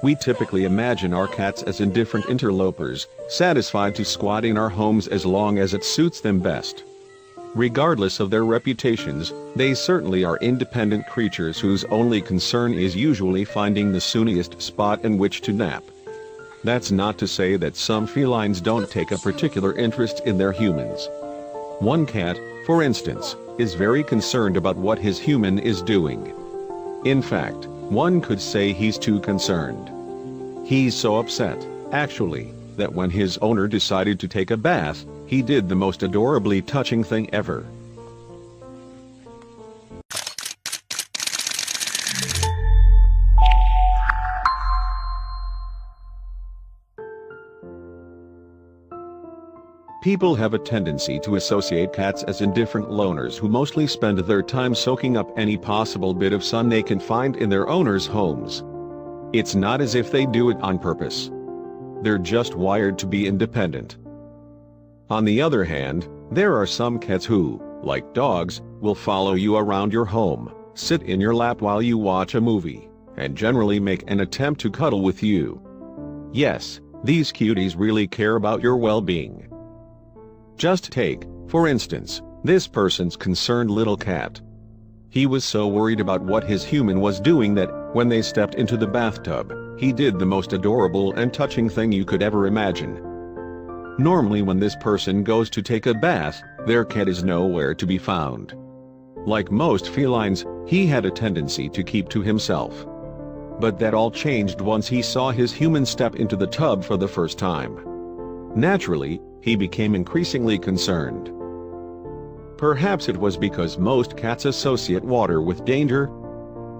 We typically imagine our cats as indifferent interlopers, satisfied to squat in our homes as long as it suits them best. Regardless of their reputations, they certainly are independent creatures whose only concern is usually finding the sunniest spot in which to nap. That's not to say that some felines don't take a particular interest in their humans. One cat, for instance, is very concerned about what his human is doing. In fact, one could say he's too concerned. He's so upset, actually, that when his owner decided to take a bath, he did the most adorably touching thing ever. People have a tendency to associate cats as indifferent loners who mostly spend their time soaking up any possible bit of sun they can find in their owners' homes. It's not as if they do it on purpose. They're just wired to be independent. On the other hand, there are some cats who, like dogs, will follow you around your home, sit in your lap while you watch a movie, and generally make an attempt to cuddle with you. Yes, these cuties really care about your well-being. Just take, for instance, this person's concerned little cat. He was so worried about what his human was doing that, when they stepped into the bathtub, he did the most adorable and touching thing you could ever imagine. Normally when this person goes to take a bath, their cat is nowhere to be found. Like most felines, he had a tendency to keep to himself. But that all changed once he saw his human step into the tub for the first time. Naturally, he became increasingly concerned. Perhaps it was because most cats associate water with danger.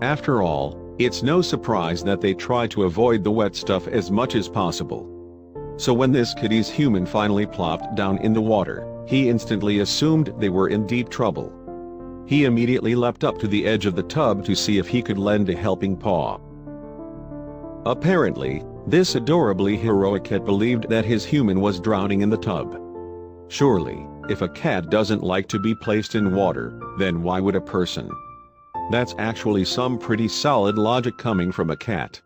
After all, it's no surprise that they try to avoid the wet stuff as much as possible. So when this kitty's human finally plopped down in the water, he instantly assumed they were in deep trouble. He immediately leapt up to the edge of the tub to see if he could lend a helping paw. Apparently, this adorably heroic cat believed that his human was drowning in the tub. Surely, if a cat doesn't like to be placed in water, then why would a person? That's actually some pretty solid logic coming from a cat.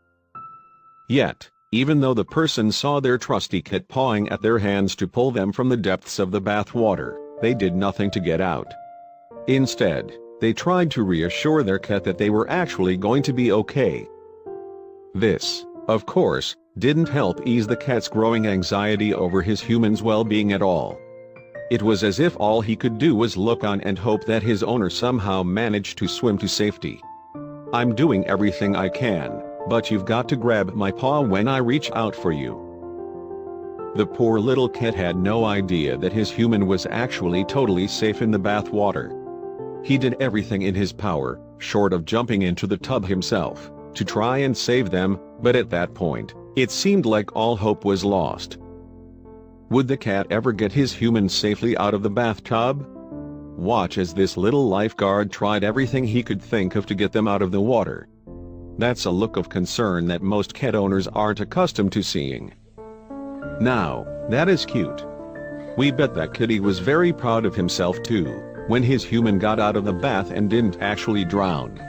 Yet, even though the person saw their trusty cat pawing at their hands to pull them from the depths of the bath water, they did nothing to get out. Instead, they tried to reassure their cat that they were actually going to be okay. This, of course, didn't help ease the cat's growing anxiety over his human's well-being at all. It was as if all he could do was look on and hope that his owner somehow managed to swim to safety. "I'm doing everything I can, but you've got to grab my paw when I reach out for you." The poor little cat had no idea that his human was actually totally safe in the bath water. He did everything in his power, short of jumping into the tub himself, to try and save them, but at that point, it seemed like all hope was lost. Would the cat ever get his human safely out of the bathtub? Watch as this little lifeguard tried everything he could think of to get them out of the water. That's a look of concern that most cat owners aren't accustomed to seeing. Now, that is cute. We bet that kitty was very proud of himself too, when his human got out of the bath and didn't actually drown.